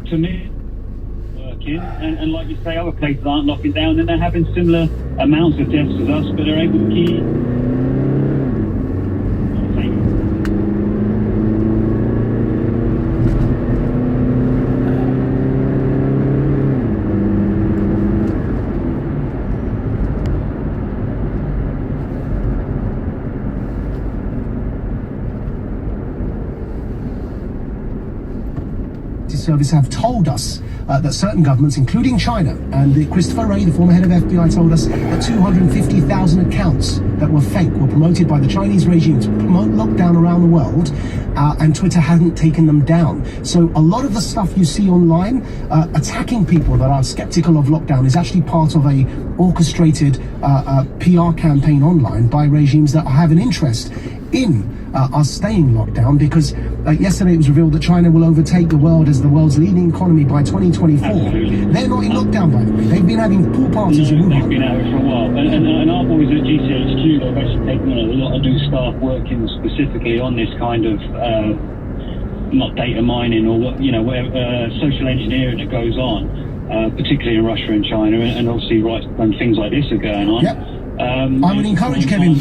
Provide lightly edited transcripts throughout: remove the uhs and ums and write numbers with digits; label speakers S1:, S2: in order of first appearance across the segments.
S1: to me, working, and like you say, other places aren't locking down, and they're having similar amounts of deaths as us, but they're able to keep.
S2: Service have told us that certain governments, including China, and Christopher Wray, the former head of FBI, told us that 250,000 accounts that were fake were promoted by the Chinese regime to promote lockdown around the world, and Twitter hadn't taken them down. So a lot of the stuff you see online attacking people that are skeptical of lockdown is actually part of a orchestrated PR campaign online by regimes that have an interest in us staying locked down, because yesterday it was revealed that China will overtake the world as the world's leading economy by 2024.
S1: Absolutely.
S2: They're not in lockdown, by the way. They've been having pool parties in Wuhan.
S1: They've been out for a while. And our boys at GCHQ have actually taken on a lot of new staff working specifically on this kind of, not data mining or what, social engineering that goes on, particularly in Russia and China, and obviously when things like this are going on.
S2: Yep. I would encourage, Kevin,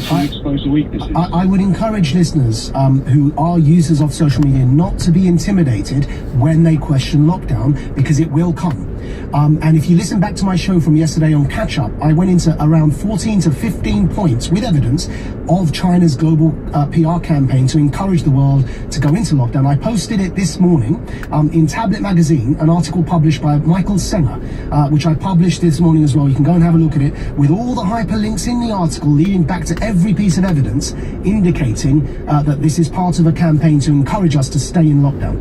S2: I would encourage listeners who are users of social media not to be intimidated when they question lockdown, because it will come. And if you listen back to my show from yesterday on Catch Up, I went into around 14 to 15 points with evidence of China's global PR campaign to encourage the world to go into lockdown. I posted it this morning in Tablet Magazine, an article published by Michael Senger, which I published this morning as well. You can go and have a look at it with all the hyperlinks in the article leading back to every piece of evidence indicating that this is part of a campaign to encourage us to stay in lockdown.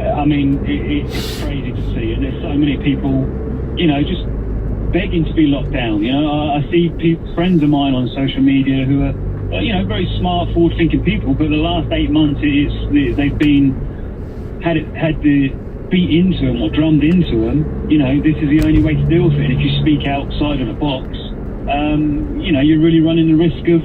S1: I mean, it's crazy to see, and there's so many people, just begging to be locked down. I see friends of mine on social media who are, very smart, forward-thinking people, but the last 8 months, they've been had the beat into them or drummed into them. This is the only way to deal with it. And if you speak outside of the box, you're really running the risk of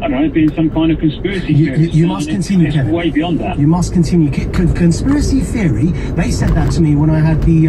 S1: I don't know, being some kind of conspiracy theory.
S2: You must continue, Kevin.
S1: Way beyond that.
S2: You must continue. Conspiracy theory, they said that to me when I had the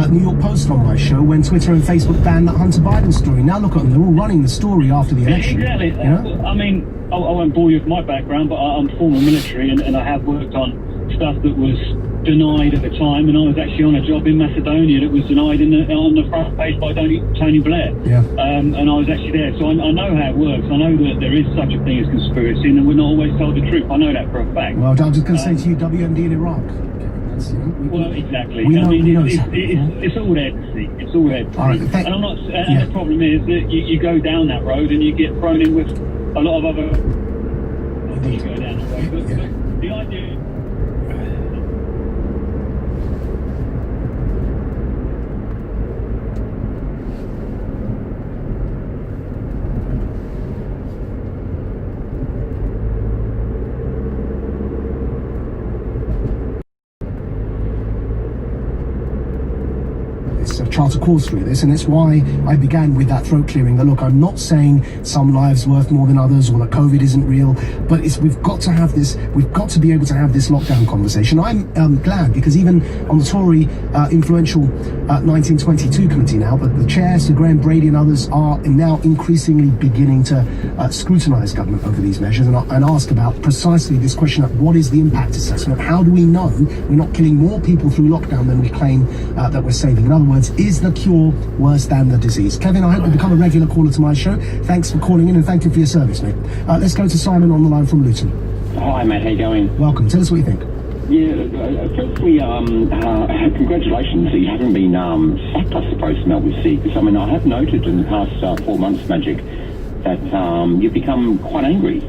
S2: New York Post on my show, when Twitter and Facebook banned that Hunter Biden story. Now look at them, they're all running the story after the election.
S1: Exactly. I mean, I won't bore you with my background, but I'm former military, and I have worked on stuff that was denied at the time, and I was actually on a job in Macedonia that was denied on the front page by Tony Blair.
S2: Yeah.
S1: And I was actually there, so I know how it works. I know that there is such a thing as conspiracy, and we're not always told the truth. I know that for a fact.
S2: Well, I was just going to say to you, WMD in Iraq.
S1: Well, exactly.
S2: It's
S1: all there to see. It's all there to see.
S2: Right,
S1: and I'm not. And the problem is that you go down that road and you get thrown in with a lot of other. You go down that road, but the idea.
S2: chart a course through this, and it's why I began with that throat clearing. That look, I'm not saying some lives worth more than others, or that COVID isn't real, but we've got to have this. We've got to be able to have this lockdown conversation. I'm glad, because even on the Tory influential 1922 committee now, but the chair, Sir Graham Brady, and others are now increasingly beginning to scrutinise government over these measures and ask about precisely this question of what is the impact assessment? How do we know we're not killing more people through lockdown than we claim that we're saving? In other words, is the cure worse than the disease? Kevin, I hope you become a regular caller to my show. Thanks for calling in, and thank you for your service, mate. Let's go to Simon on the line from Luton.
S3: Hi, mate. How you going?
S2: Welcome. Tell us what you think.
S3: Yeah, firstly, congratulations that you haven't been sacked, I suppose, from LBC, because, I mean, I have noted in the past 4 months, Magic, that you've become quite angry.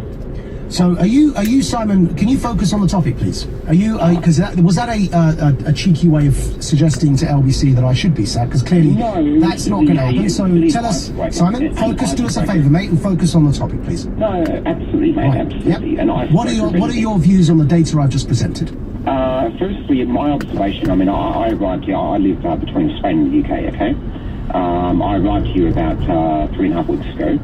S2: So are you, Simon, can you focus on the topic, please? Are you, because was that a cheeky way of suggesting to LBC that I should be sacked? Because clearly that's not going to happen. So tell us, Simon, do us a favour, mate, and focus on the topic, please.
S3: No, absolutely, mate,
S2: right.
S3: absolutely.
S2: Yep.
S3: And
S2: what are your views on the data I've just presented?
S3: Firstly, in my observation, I mean, I arrived here, I live between Spain and the UK, okay? I arrived here about 3.5 weeks ago.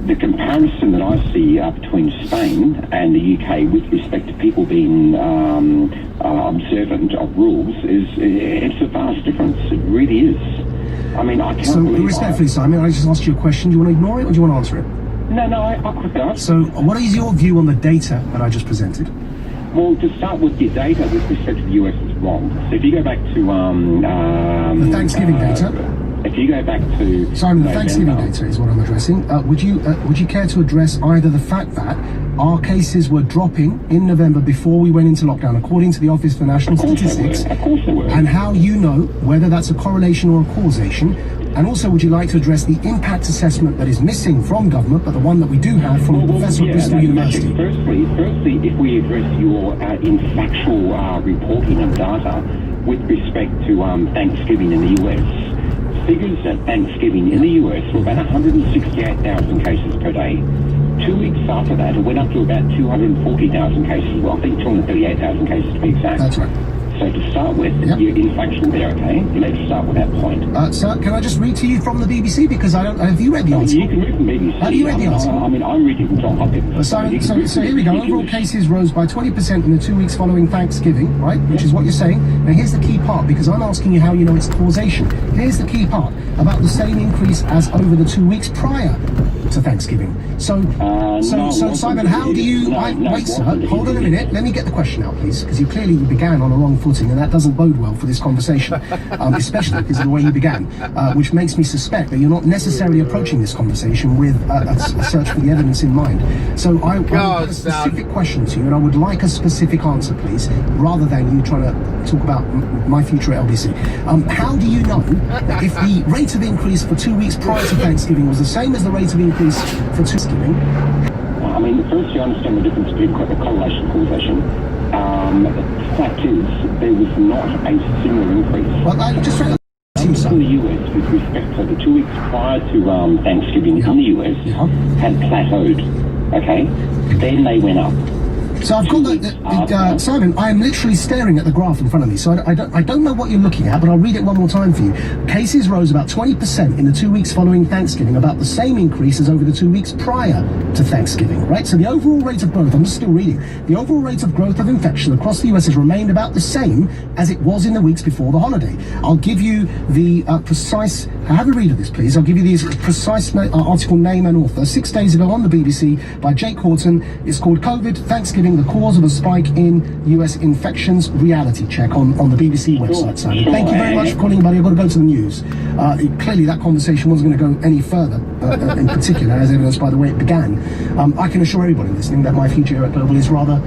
S3: the comparison that I see between Spain and the UK with respect to people being observant of rules it's a vast difference. It really is. I mean, I can't believe. So,
S2: respectfully, Simon, I just asked you a question. Do you want to ignore it or do you want to answer it?
S3: No, I could not.
S2: So, what is your view on the data that I just presented?
S3: Well, to start with, your data with respect to the US is wrong. So if you go back to
S2: the Thanksgiving data.
S3: If you go back to
S2: Simon, the Thanksgiving data is what I'm addressing. Would you care to address either the fact that our cases were dropping in November before we went into lockdown, according to the Office for National Statistics,
S3: of course they were,
S2: and how you know whether that's a correlation or a causation? And also, would you like to address the impact assessment that is missing from government, but the one that we do have from a professor at Bristol University?
S3: Firstly, if we address your factual reporting of data with respect to Thanksgiving in the US, figures at Thanksgiving in the US were about 168,000 cases per day. 2 weeks after that, it went up to about 240,000 cases. Well, I think 238,000 cases to be exact.
S2: That's right.
S3: So to start with, you're in factual there, okay? Let's start with that point.
S2: Sir, can I just read to you from the BBC? Because I don't... Have you read the article?
S3: You can read from BBC.
S2: Have you read the article?
S3: I mean, I'm reading from John Hopkins.
S2: So here we go. Overall cases rose by 20% in the 2 weeks following Thanksgiving, right? Which is what you're saying. Now here's the key part, because I'm asking you how you know it's causation. Here's the key part, about the same increase as over the 2 weeks prior to Thanksgiving. So Simon, how do you... wait, sir, hold on a minute. Let me get the question out, please, because you clearly began on a wrong footing, and that doesn't bode well for this conversation, especially because of the way you began, which makes me suspect that you're not necessarily approaching this conversation with a search for the evidence in mind. So I have a specific question to you, and I would like a specific answer, please, rather than you trying to talk about my future at LBC. How do you know that if the rate of increase for 2 weeks prior to Thanksgiving was the same as the rate of increase for Thanksgiving?
S3: I mean, first you understand the difference between correlation and causation. The fact is, there was not a similar increase.
S2: Well, I just read
S3: in the US, with respect to the 2 weeks prior to Thanksgiving in the US, had plateaued. Okay, then they went up.
S2: So I've got Simon, I am literally staring at the graph in front of me, so I don't know what you're looking at, but I'll read it one more time for you. Cases rose about 20% in the 2 weeks following Thanksgiving, about the same increase as over the 2 weeks prior to Thanksgiving, right? So the overall rate of growth, I'm just still reading, the overall rate of growth of infection across the US has remained about the same as it was in the weeks before the holiday. I'll give you the precise, have a read of this please, I'll give you the precise article name and author, 6 days ago on the BBC by Jake Horton. It's called COVID, Thanksgiving, the cause of a spike in US infections, reality check on the BBC website, Simon. Thank you very much for calling, buddy. I've got to go to the news. Clearly that conversation wasn't going to go any further, in particular, as evidenced by the way it began. I can assure everybody listening that my future at Global is rather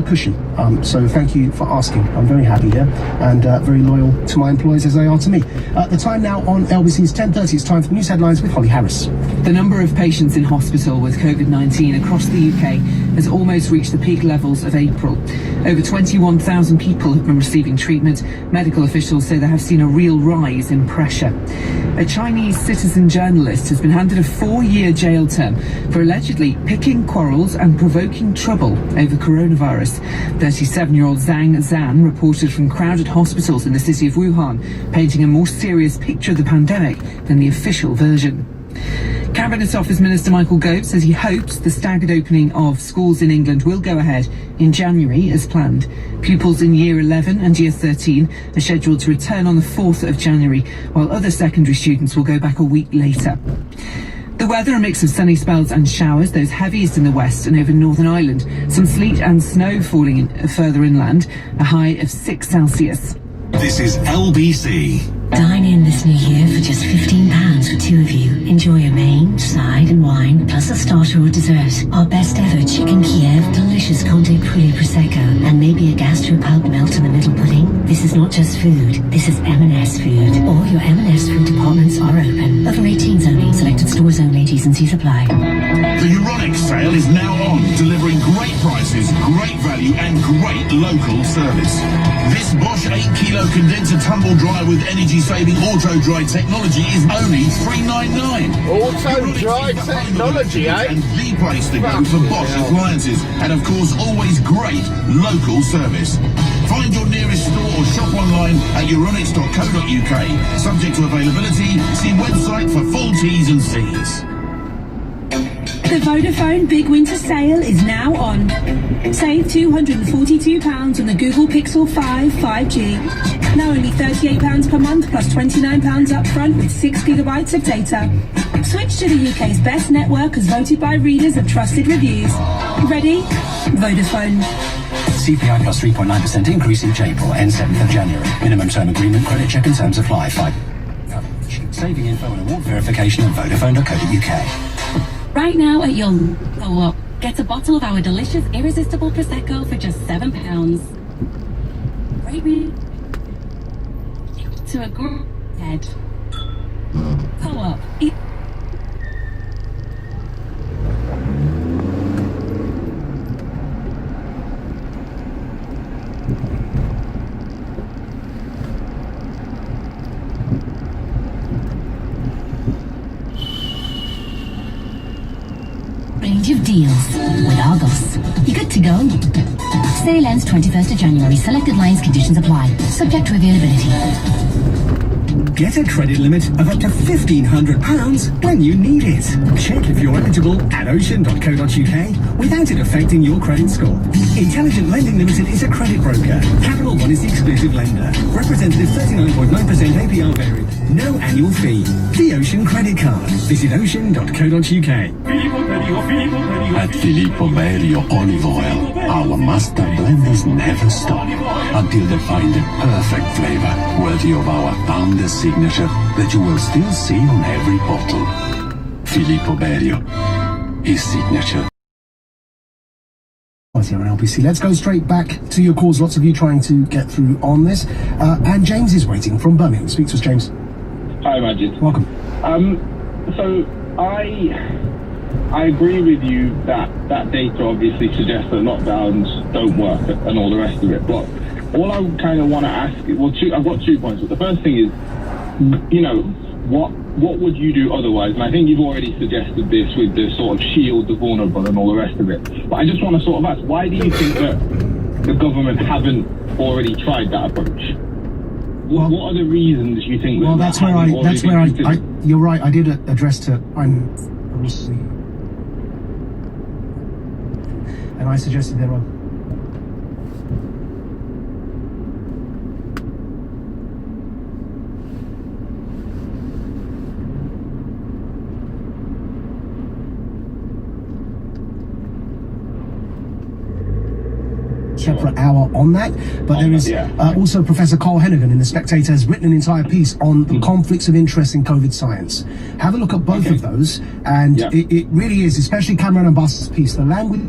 S2: cushy. So thank you for asking. I'm very happy here and very loyal to my employees as they are to me. The time now on LBC is 10:30. It's time for the news headlines with Holly Harris.
S4: The number of patients in hospital with COVID-19 across the UK has almost reached the peak levels of April. Over 21,000 people have been receiving treatment. Medical officials say they have seen a real rise in pressure. A Chinese citizen journalist has been handed a 4-year jail term for allegedly picking quarrels and provoking trouble over coronavirus. 37-year-old Zhang Zan reported from crowded hospitals in the city of Wuhan, painting a more serious picture of the pandemic than the official version. Cabinet Office Minister Michael Gove says he hopes the staggered opening of schools in England will go ahead in January as planned. Pupils in Year 11 and Year 13 are scheduled to return on the 4th of January, while other secondary students will go back a week later. The weather, a mix of sunny spells and showers, those heaviest in the west and over Northern Ireland. Some sleet and snow falling further inland, a high of 6 Celsius.
S5: This is LBC.
S6: Dine in this new year for just £15 for 2 of you. Enjoy a main, side and wine, plus a starter or dessert. Our best ever chicken Kiev, delicious Conte Poulet Prosecco, and maybe a gastropub melt-in-the-middle pudding. This is not just food, this is M&S food. All your M&S food departments are open. Over 18s only, selected stores only, T's and C's apply.
S5: The Euronics sale is now on, delivering great prices, great value and great local service. This Bosch 8-kilo condenser tumble dryer with energy-saving auto-dry technology is only $3.99.
S7: Auto-dry technology, eh?
S5: And the place to go for Bosch appliances. And of course, always great local service. Find your nearest store or shop online at euronics.co.uk. Subject to availability, see website for full T's and C's.
S8: The Vodafone Big Winter Sale is now on. Save £242 on the Google Pixel 5 5G. Now only £38 per month plus £29 up front with 6 gigabytes of data. Switch to the UK's best network as voted by readers of trusted reviews. Ready? Vodafone.
S9: CPI plus 3.9% increase each April, ends 7th of January. Minimum term agreement, credit check and terms apply. Saving info and award verification at vodafone.co.uk.
S6: Right now at your Co-op, get a bottle of our delicious irresistible Prosecco for just £7. Rate me to a group head. Co-op. Range of deals with Argos. You good to go? Sale ends 21st of January. Selected lines, conditions apply. Subject to availability.
S9: Get a credit limit of up to £1,500 when you need it. Check if you're eligible at ocean.co.uk without it affecting your credit score. Intelligent Lending Limited is a credit broker. Capital One is the exclusive lender. Representative 39.9% APR variant. No annual fee. The Ocean Credit Card. Visit ocean.co.uk.
S10: At Filippo Berio Olive Oil, our master blenders never stop until they find the perfect flavor worthy of our founder signature that you will still see on every bottle. Filippo Berio, his signature.
S2: Here on LBC. Let's go straight back to your calls. Lots of you trying to get through on this. And James is waiting from Birmingham. Speak to us, James.
S11: Hi, Majid.
S2: Welcome.
S11: So I agree with you that data obviously suggests that lockdowns don't work and all the rest of it. But all I kind of want to ask, I've got 2 points. But the first thing is, what would you do otherwise? And I think you've already suggested this with the sort of shield the vulnerable and all the rest of it. But I just want to sort of ask, why do you think that the government haven't already tried that approach? What are the reasons you think?
S2: Well, that's where I. You're right. I did address to. And I suggested there are. Separate hour on that, but there is also Professor Carl Hennigan in The Spectator has written an entire piece on the conflicts of interest in COVID science. Have a look at both of those, and it really is, especially Cameron and Bust's piece, the language